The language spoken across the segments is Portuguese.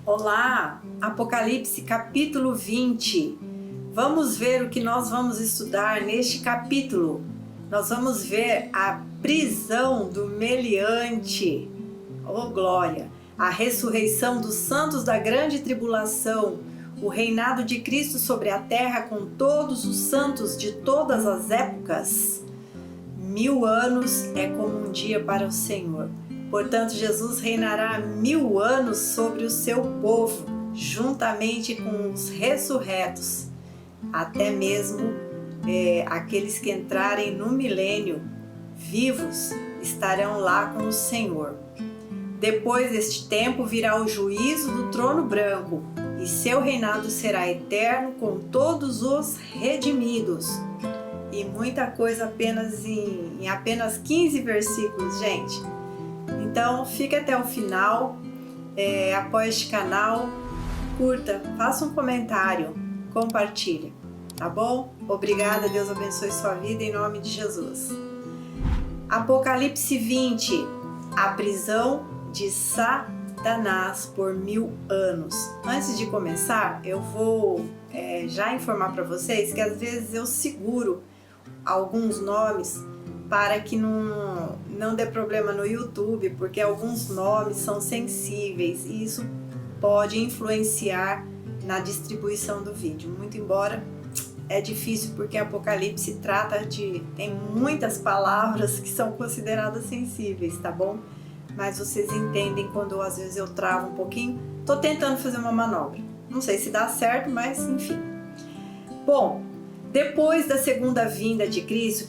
Olá, Apocalipse capítulo 20. Vamos ver o que nós vamos estudar neste capítulo. Nós vamos ver a prisão do meliante, oh glória, a ressurreição dos santos da grande tribulação, o reinado de Cristo sobre a terra com todos os santos de todas as épocas. 1000 anos é como um dia para o Senhor. Portanto, Jesus reinará 1000 anos sobre o seu povo, juntamente com os ressurretos, até mesmo aqueles que entrarem no milênio vivos estarão lá com o Senhor. Depois deste tempo virá o juízo do trono branco, e seu reinado será eterno com todos os redimidos. E muita coisa apenas em apenas 15 versículos, gente. Então, fique até o final, apoie este canal, curta, faça um comentário, compartilhe, tá bom? Obrigada, Deus abençoe sua vida em nome de Jesus. Apocalipse 20, a prisão de Satanás por 1000 anos. Antes de começar, eu vou já informar para vocês que às vezes eu seguro alguns nomes para que não dê problema no YouTube, porque alguns nomes são sensíveis e isso pode influenciar na distribuição do vídeo. Muito embora é difícil, porque Apocalipse tem muitas palavras que são consideradas sensíveis, tá bom? Mas vocês entendem quando às vezes eu travo um pouquinho. Tô tentando fazer uma manobra. Não sei se dá certo, mas enfim. Bom, depois da segunda vinda de Cristo,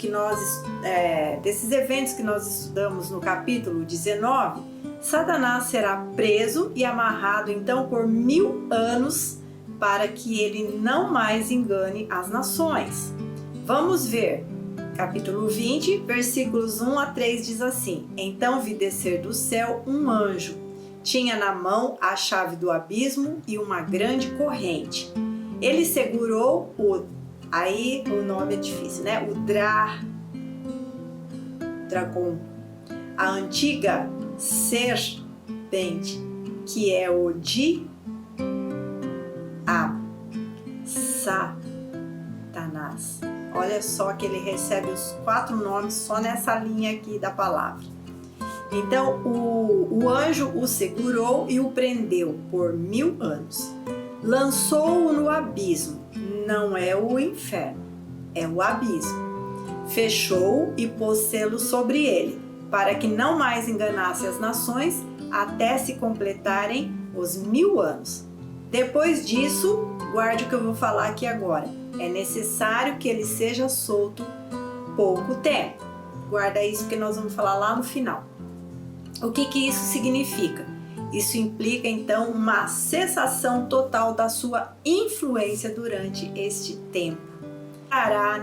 desses eventos que nós estudamos no capítulo 19, Satanás será preso e amarrado então por 1000 anos para que ele não mais engane as nações. Vamos ver. Capítulo 20, versículos 1 a 3 diz assim: Então vi descer do céu um anjo. Tinha na mão a chave do abismo e uma grande corrente. Ele segurou aí o nome é difícil, né? O Dragon, a antiga serpente, que é o Satanás. Olha só que ele recebe os 4 nomes só nessa linha aqui da palavra. Então o anjo o segurou e o prendeu por 1000 anos. Lançou-o no abismo. Não é o inferno, é o abismo. Fechou-o e pôs selo sobre ele, para que não mais enganasse as nações até se completarem os 1000 anos. Depois disso, guarde o que eu vou falar aqui agora. É necessário que ele seja solto pouco tempo. Guarda isso, porque nós vamos falar lá no final. O que isso significa? Isso implica, então, uma cessação total da sua influência durante este tempo.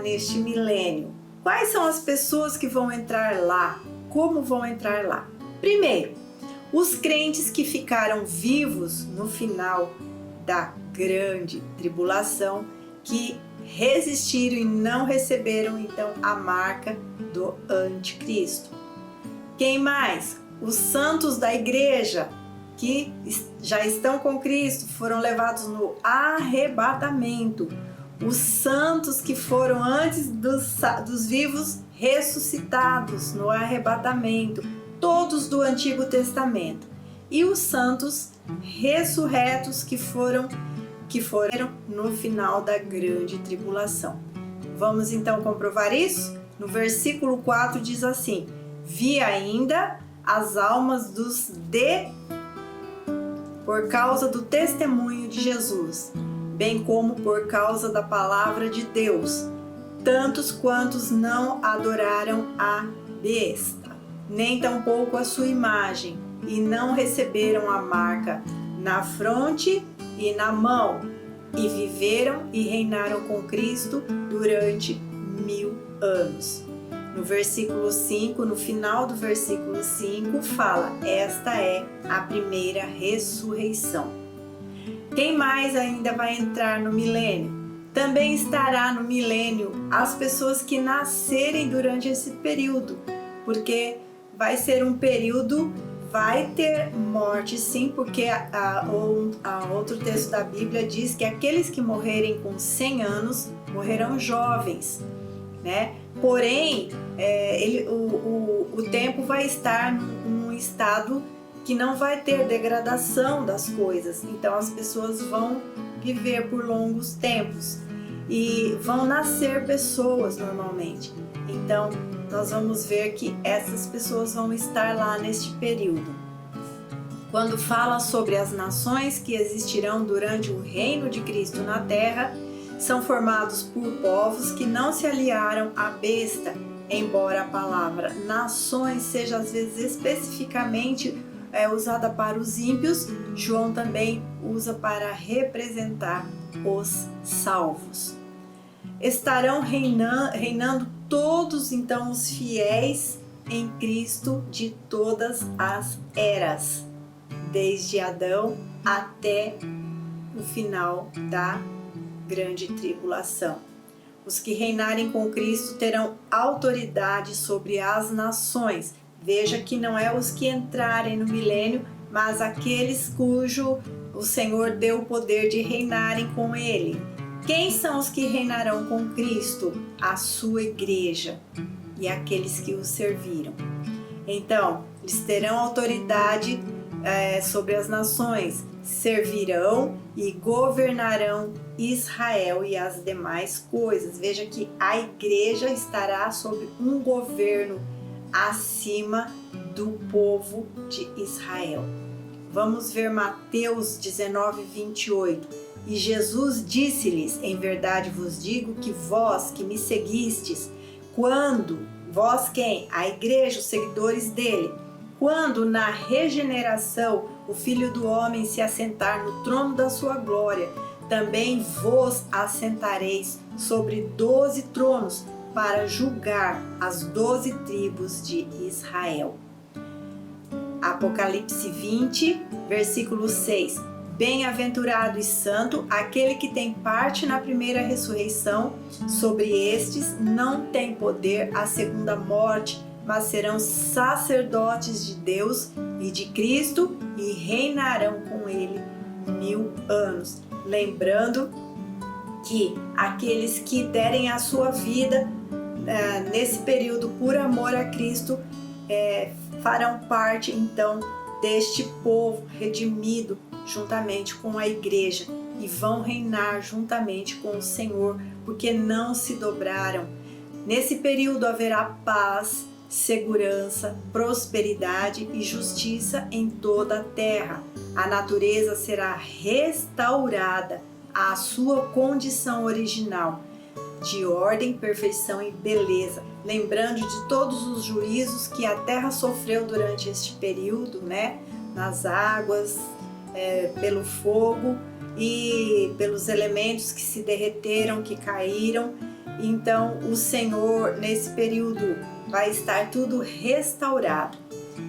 Neste milênio. Quais são as pessoas que vão entrar lá? Como vão entrar lá? Primeiro, os crentes que ficaram vivos no final da grande tribulação, que resistiram e não receberam, então, a marca do anticristo. Quem mais? Os santos da igreja, que já estão com Cristo, foram levados no arrebatamento. Os santos que foram antes dos vivos ressuscitados no arrebatamento, todos do Antigo Testamento. E os santos ressurretos que foram no final da grande tribulação. Vamos então comprovar isso? No versículo 4 diz assim: Vi ainda as almas por causa do testemunho de Jesus, bem como por causa da palavra de Deus, tantos quantos não adoraram a besta, nem tampouco a sua imagem, e não receberam a marca na fronte e na mão, e viveram e reinaram com Cristo durante 1000 anos. No versículo 5, no final do versículo 5, fala: esta é a primeira ressurreição. Quem mais ainda vai entrar no milênio? Também estará no milênio as pessoas que nascerem durante esse período, porque vai ser um período vai ter morte sim, porque outro texto da Bíblia diz que aqueles que morrerem com 100 anos morrerão jovens, né? Porém, o tempo vai estar num estado que não vai ter degradação das coisas, então as pessoas vão viver por longos tempos e vão nascer pessoas normalmente. Então, nós vamos ver que essas pessoas vão estar lá neste período. Quando fala sobre as nações que existirão durante o reino de Cristo na terra, são formados por povos que não se aliaram à besta, embora a palavra nações seja às vezes especificamente usada para os ímpios, João também usa para representar os salvos. Estarão reinando todos então os fiéis em Cristo de todas as eras, desde Adão até o final da grande tribulação. Os que reinarem com Cristo terão autoridade sobre as nações. Veja que não é os que entrarem no milênio, mas aqueles cujo o Senhor deu o poder de reinarem com Ele. Quem são os que reinarão com Cristo? A sua igreja e aqueles que o serviram. Então, eles terão autoridade sobre as nações, servirão e governarão Israel e as demais coisas. Veja que a igreja estará sob um governo acima do povo de Israel. Vamos ver Mateus 19, 28. E Jesus disse-lhes: em verdade vos digo que vós que me seguistes, quando, vós quem? A igreja, os seguidores dele, quando na regeneração o Filho do Homem se assentar no trono da sua glória, também vos assentareis sobre 12 tronos para julgar as 12 tribos de Israel. Apocalipse 20, versículo 6. Bem-aventurado e santo aquele que tem parte na primeira ressurreição. Sobre estes não tem poder a segunda morte, mas serão sacerdotes de Deus e de Cristo e reinarão com ele 1000 anos. Lembrando que aqueles que derem a sua vida nesse período por amor a Cristo farão parte então deste povo redimido juntamente com a igreja e vão reinar juntamente com o Senhor, porque não se dobraram. Nesse período haverá paz, segurança, prosperidade e justiça em toda a terra. A natureza será restaurada à sua condição original, de ordem, perfeição e beleza. Lembrando de todos os juízos que a terra sofreu durante este período, né? Nas águas, pelo fogo e pelos elementos que se derreteram, que caíram. Então o Senhor nesse período vai estar tudo restaurado.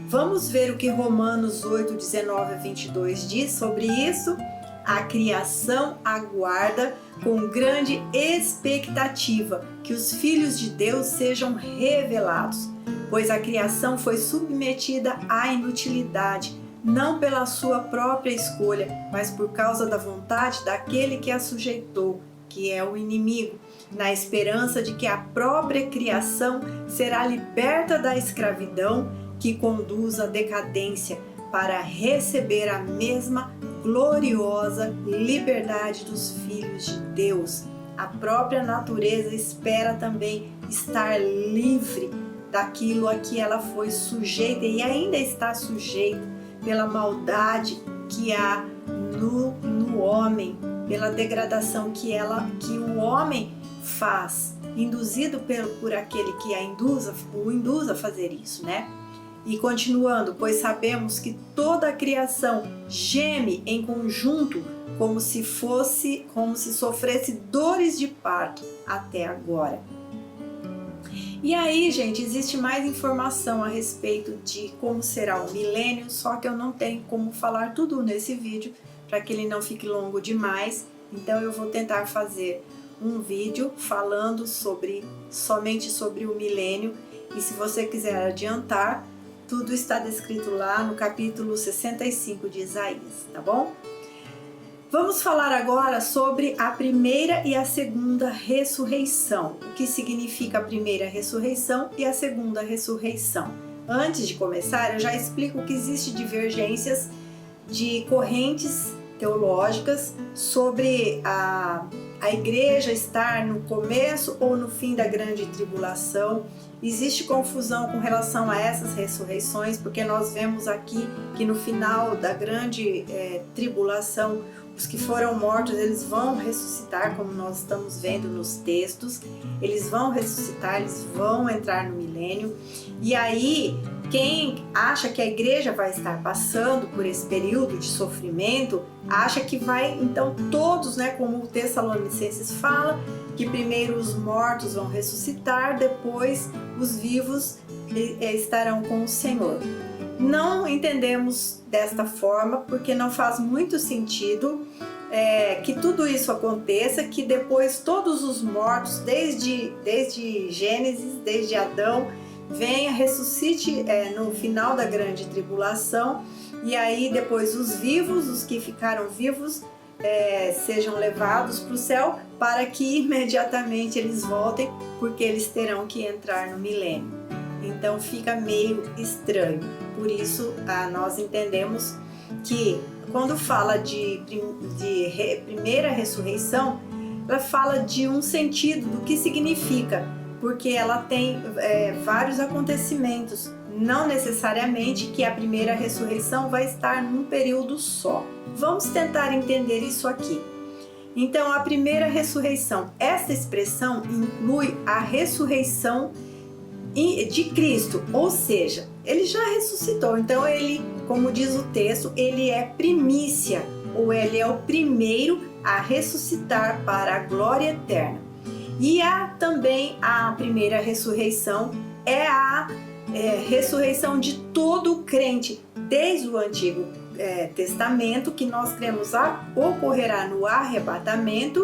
Vamos ver o que Romanos 8, 19 a 22 diz sobre isso. A criação aguarda com grande expectativa que os filhos de Deus sejam revelados, pois a criação foi submetida à inutilidade, não pela sua própria escolha, mas por causa da vontade daquele que a sujeitou, que é o inimigo, na esperança de que a própria criação será liberta da escravidão que conduz à decadência, para receber a mesma gloriosa liberdade dos filhos de Deus. A própria natureza espera também estar livre daquilo a que ela foi sujeita e ainda está sujeita pela maldade que há no homem, pela degradação que o homem faz, induzido por aquele que o induz a fazer isso, né? E continuando, pois sabemos que toda a criação geme em conjunto como se sofresse dores de parto até agora. E aí, gente, existe mais informação a respeito de como será o milênio, só que eu não tenho como falar tudo nesse vídeo para que ele não fique longo demais. Então eu vou tentar fazer um vídeo falando somente sobre o milênio. E se você quiser adiantar, Tudo está descrito lá no capítulo 65 de Isaías, tá bom? Vamos falar agora sobre a primeira e a segunda ressurreição. O que significa a primeira ressurreição e a segunda ressurreição. Antes de começar, eu já explico que existe divergências de correntes teológicas sobre a igreja estar no começo ou no fim da grande tribulação. Existe confusão com relação a essas ressurreições, porque nós vemos aqui que no final da grande tribulação, os que foram mortos, eles vão ressuscitar, como nós estamos vendo nos textos. Eles vão ressuscitar, eles vão entrar no milênio. E aí, quem acha que a igreja vai estar passando por esse período de sofrimento, acha que vai, então, todos, né, como o Tessalonicenses fala, que primeiro os mortos vão ressuscitar, depois os vivos estarão com o Senhor. Não entendemos desta forma, porque não faz muito sentido que tudo isso aconteça, que depois todos os mortos, desde Gênesis, desde Adão, venha, ressuscite no final da grande tribulação, e aí depois os vivos, os que ficaram vivos, sejam levados para o céu, para que imediatamente eles voltem, porque eles terão que entrar no milênio. Então fica meio estranho. Por isso nós entendemos que quando fala de primeira ressurreição, ela fala de um sentido do que significa, porque ela tem vários acontecimentos, não necessariamente que a primeira ressurreição vai estar num período só. Vamos tentar entender isso aqui. Então, a primeira ressurreição, essa expressão inclui a ressurreição de Cristo, ou seja, ele já ressuscitou, então ele, como diz o texto, ele é primícia, ou ele é o primeiro a ressuscitar para a glória eterna. E há também a primeira ressurreição, é a ressurreição de todo o crente, desde o Antigo Testamento, que nós cremos ocorrerá no arrebatamento,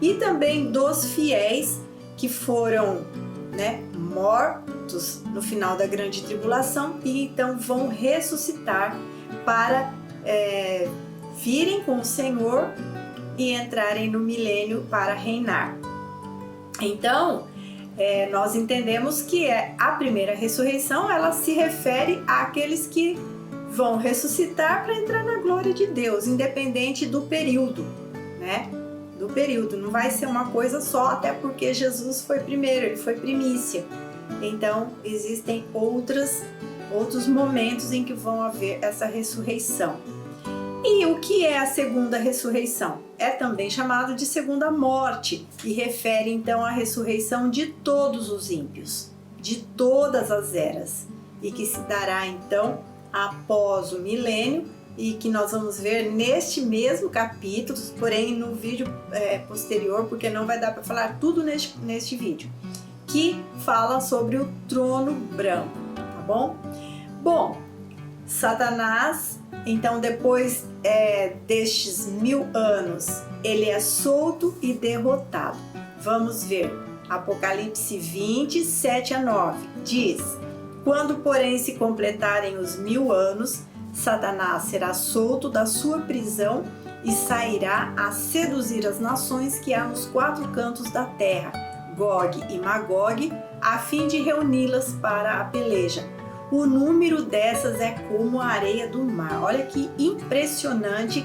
e também dos fiéis que foram mortos no final da grande tribulação e então vão ressuscitar para virem com o Senhor e entrarem no milênio para reinar. Então, nós entendemos que a primeira ressurreição, ela se refere àqueles que vão ressuscitar para entrar na glória de Deus, independente do período, né? Do período, não vai ser uma coisa só, até porque Jesus foi primeiro, ele foi primícia. Então, existem outros momentos em que vão haver essa ressurreição. E o que é a segunda ressurreição? É também chamado de segunda morte e refere então à ressurreição de todos os ímpios, de todas as eras, e que se dará então após o milênio, e que nós vamos ver neste mesmo capítulo, porém no vídeo posterior, porque não vai dar para falar tudo neste vídeo, que fala sobre o trono branco, tá bom? Bom, Satanás, então depois destes 1000 anos, ele é solto e derrotado. Vamos ver, Apocalipse 20, 7 a 9, diz: quando porém se completarem os 1000 anos, Satanás será solto da sua prisão e sairá a seduzir as nações que há nos 4 cantos da terra, Gog e Magog, a fim de reuni-las para a peleja. O número dessas é como a areia do mar. Olha que impressionante,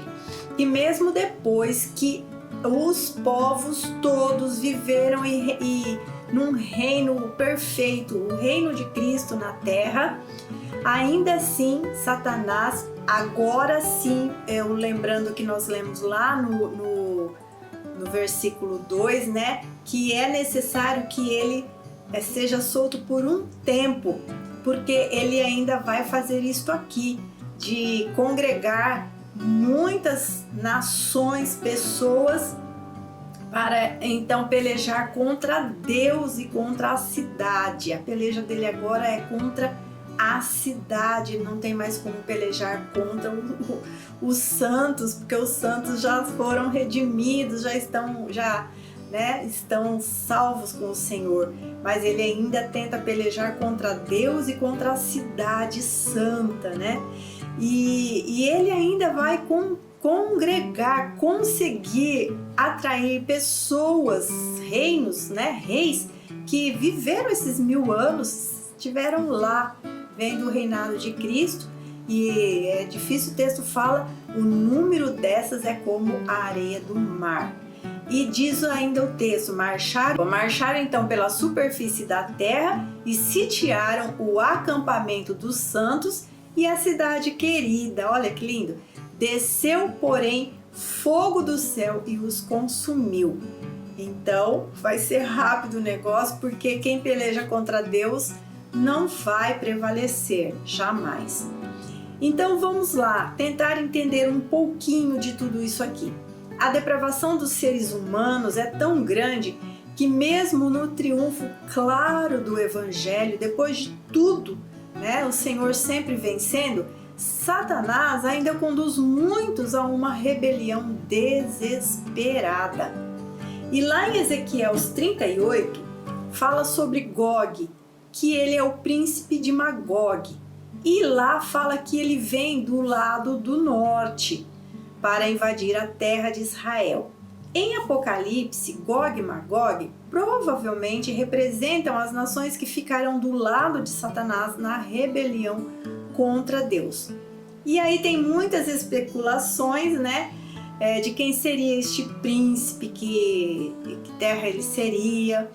que mesmo depois que os povos todos viveram e num reino perfeito, o reino de Cristo na terra, ainda assim Satanás, agora sim, eu lembrando que nós lemos lá no versículo 2, né, que é necessário que ele seja solto por um tempo, porque ele ainda vai fazer isto aqui, de congregar muitas nações, pessoas, para então pelejar contra Deus e contra a cidade. A peleja dele agora é contra a cidade, não tem mais como pelejar contra os santos, porque os santos já foram redimidos, já estão né, estão salvos com o Senhor, mas ele ainda tenta pelejar contra Deus e contra a cidade santa, né? E ele ainda vai congregar, conseguir atrair pessoas, reinos, né, reis que viveram esses 1000 anos, estiveram lá vendo o reinado de Cristo. E é difícil, o texto fala, o número dessas é como a areia do mar. E diz ainda o texto, marcharam então pela superfície da terra e sitiaram o acampamento dos santos e a cidade querida. Olha que lindo! Desceu, porém, fogo do céu e os consumiu. Então, vai ser rápido o negócio, porque quem peleja contra Deus não vai prevalecer, jamais. Então, vamos lá, tentar entender um pouquinho de tudo isso aqui. A depravação dos seres humanos é tão grande que mesmo no triunfo claro do Evangelho, depois de tudo, né, o Senhor sempre vencendo, Satanás ainda conduz muitos a uma rebelião desesperada. E lá em Ezequiel 38, fala sobre Gog, que ele é o príncipe de Magog. E lá fala que ele vem do lado do norte para invadir a terra de Israel. Em Apocalipse, Gog e Magog provavelmente representam as nações que ficarão do lado de Satanás na rebelião contra Deus. E aí tem muitas especulações, né, de quem seria este príncipe, que terra ele seria,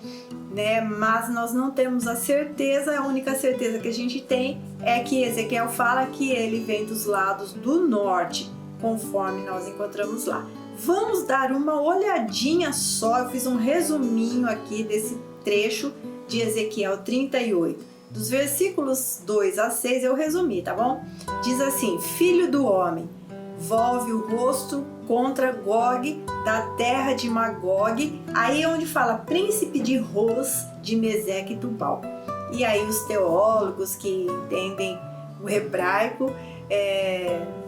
né, mas nós não temos a certeza. A única certeza que a gente tem é que Ezequiel fala que ele vem dos lados do norte, conforme nós encontramos lá. Vamos dar uma olhadinha só, eu fiz um resuminho aqui desse trecho de Ezequiel 38. Dos versículos 2 a 6 eu resumi, tá bom? Diz assim: Filho do homem, volve o rosto contra Gog, da terra de Magog, aí onde fala príncipe de Ros, de Meseque e Tubal. E aí os teólogos que entendem o hebraico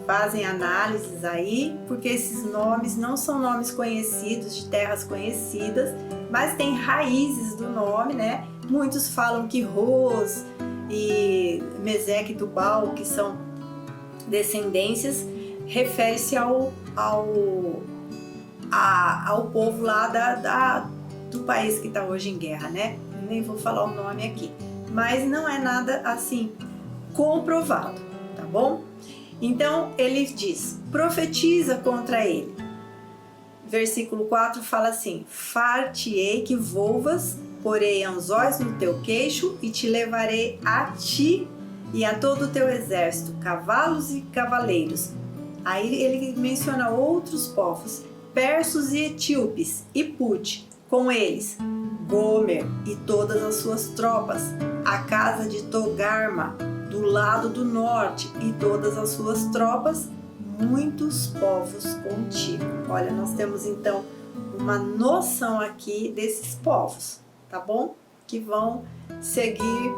fazem análises aí, porque esses nomes não são nomes conhecidos, de terras conhecidas, mas tem raízes do nome, né? Muitos falam que Ros e Meseque e Tubal, que são descendências, refere-se ao povo lá do país que está hoje em guerra, né? Nem vou falar o nome aqui, mas não é nada assim comprovado, tá bom? Então ele diz, profetiza contra ele. Versículo 4 fala assim: far-te-ei que volvas, porei anzóis no teu queixo e te levarei a ti e a todo o teu exército, cavalos e cavaleiros. Aí ele menciona outros povos, persos e etíopes, e Put, com eles, Gomer e todas as suas tropas, a casa de Togarma, do lado do norte, e todas as suas tropas, muitos povos contigo. Olha, nós temos então uma noção aqui desses povos, tá bom? Que vão seguir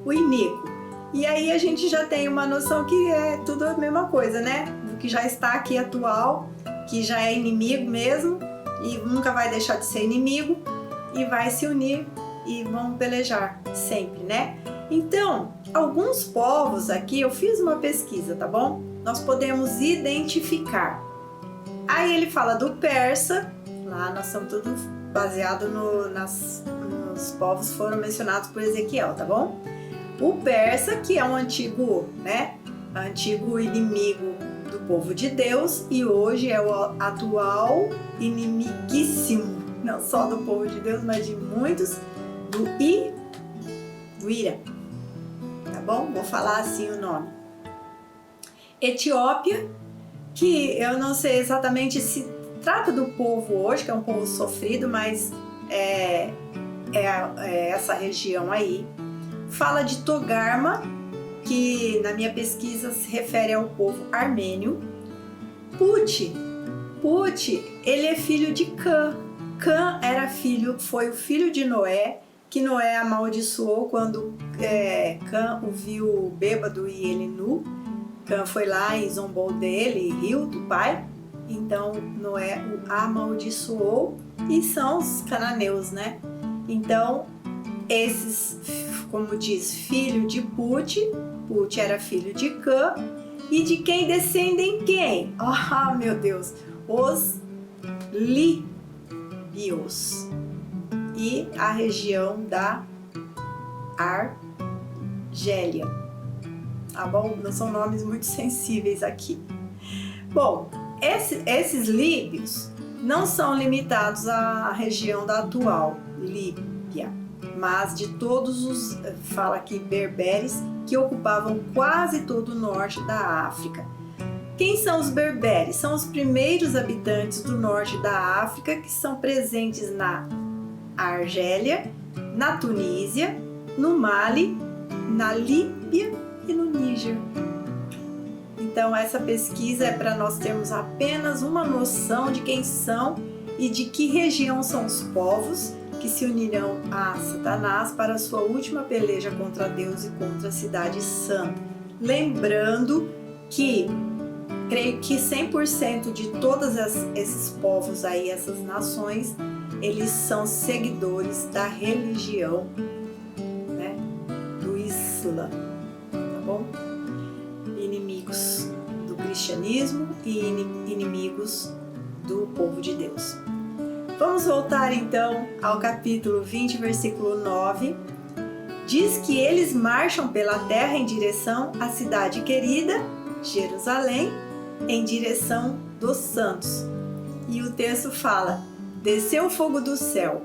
o inimigo. E aí a gente já tem uma noção que é tudo a mesma coisa, né? Do que já está aqui atual, que já é inimigo mesmo, e nunca vai deixar de ser inimigo, e vai se unir e vão pelejar sempre, né? Então, alguns povos aqui, eu fiz uma pesquisa, tá bom? Nós podemos identificar. Aí ele fala do persa, lá nós estamos tudo baseado nos povos que foram mencionados por Ezequiel, tá bom? O persa, que é um antigo, né? Antigo inimigo do povo de Deus, e hoje é o atual inimiguíssimo, não só do povo de Deus, mas de muitos, do Ira. Tá bom? Vou falar assim o nome. Etiópia, que eu não sei exatamente se trata do povo hoje, que é um povo sofrido, mas é essa região aí. Fala de Togarma, que na minha pesquisa se refere ao povo armênio. Put, ele é filho de Cã. Cã foi o filho de Noé, que Noé amaldiçoou quando Cã o viu bêbado e ele nu. Cã foi lá e zombou dele e riu do pai. então Noé o amaldiçoou, e são os cananeus, né? Então, esses, como diz, filho de Put, Put era filho de Cã, e de quem descendem quem? Ah, meu Deus! Os líbios e a região da Argélia. Tá bom? Não são nomes muito sensíveis aqui. Bom, esses líbios não são limitados à região da atual Líbia, mas de todos os, fala aqui, berberes, que ocupavam quase todo o norte da África. Quem são os berberes? São os primeiros habitantes do norte da África que são presentes na Argélia, na Tunísia, no Mali, na Líbia e no Níger. Então, essa pesquisa é para nós termos apenas uma noção de quem são e de que região são os povos que se unirão a Satanás para a sua última peleja contra Deus e contra a cidade santa. Lembrando que, creio que 100% de todos esses povos aí, essas nações, eles são seguidores da religião, né, do Islã, tá bom? Inimigos do cristianismo e inimigos do povo de Deus. Vamos voltar então ao capítulo 20, versículo 9. Diz que eles marcham pela terra em direção à cidade querida, Jerusalém, em direção dos santos. E o texto fala: desceu fogo do céu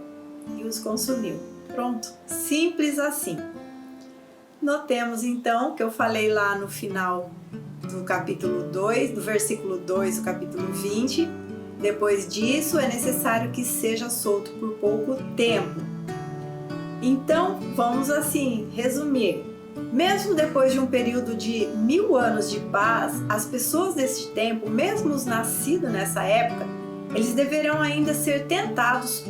e os consumiu. Pronto, simples assim. Notemos então que eu falei lá no final do capítulo 2, do versículo 2 do capítulo 20, depois disso é necessário que seja solto por pouco tempo. Então, vamos assim resumir. Mesmo depois de um período de 1000 anos de paz, as pessoas deste tempo, mesmo os nascidos nessa época, eles deverão ainda ser tentados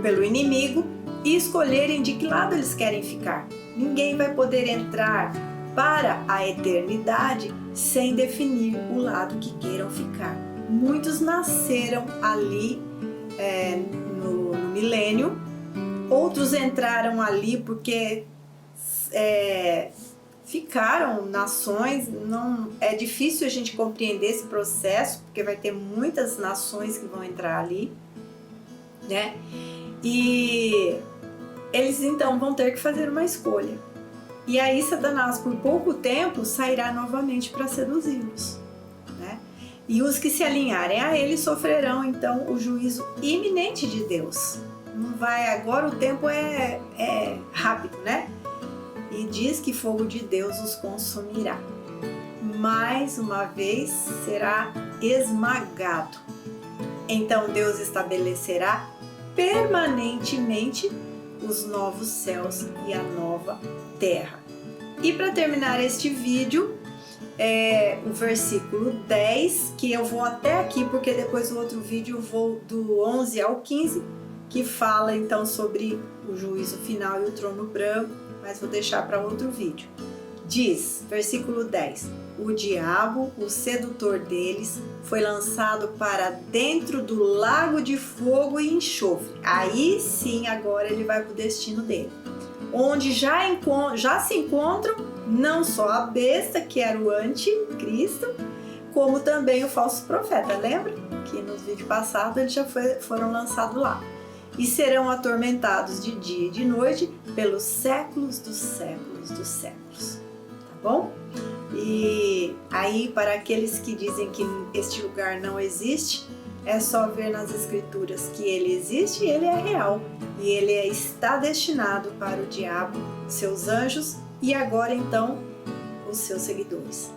pelo inimigo e escolherem de que lado eles querem ficar. Ninguém vai poder entrar para a eternidade sem definir o lado que queiram ficar. Muitos nasceram ali no milênio, outros entraram ali porque ficaram nações. Não é difícil a gente compreender esse processo, porque vai ter muitas nações que vão entrar ali, né? E eles então vão ter que fazer uma escolha. E aí Satanás, por pouco tempo, sairá novamente para seduzi-los, né? E os que se alinharem a ele sofrerão então o juízo iminente de Deus. Não vai agora, o tempo é rápido, né? E diz que fogo de Deus os consumirá. Mais uma vez será esmagado. Então Deus estabelecerá permanentemente os novos céus e a nova terra. E para terminar este vídeo, o versículo 10, que eu vou até aqui, porque depois do outro vídeo eu vou do 11 ao 15, que fala então sobre o juízo final e o trono branco, mas vou deixar para outro vídeo. Diz, versículo 10: o diabo, o sedutor deles, foi lançado para dentro do lago de fogo e enxofre. Aí sim, agora ele vai para o destino dele, onde já se encontram não só a besta, que era o anticristo, como também o falso profeta. Lembra que nos vídeos passados eles já foram lançados lá. E serão atormentados de dia e de noite pelos séculos dos séculos dos séculos. Tá bom? E aí, para aqueles que dizem que este lugar não existe, é só ver nas escrituras que ele existe e ele é real. E ele está destinado para o diabo, seus anjos e agora então os seus seguidores.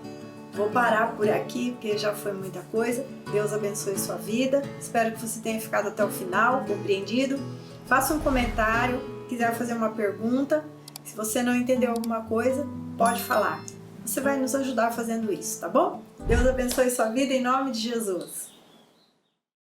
Vou parar por aqui porque já foi muita coisa. Deus abençoe sua vida. Espero que você tenha ficado até o final, compreendido. Faça um comentário, quiser fazer uma pergunta. Se você não entendeu alguma coisa, pode falar. Você vai nos ajudar fazendo isso, tá bom? Deus abençoe sua vida em nome de Jesus.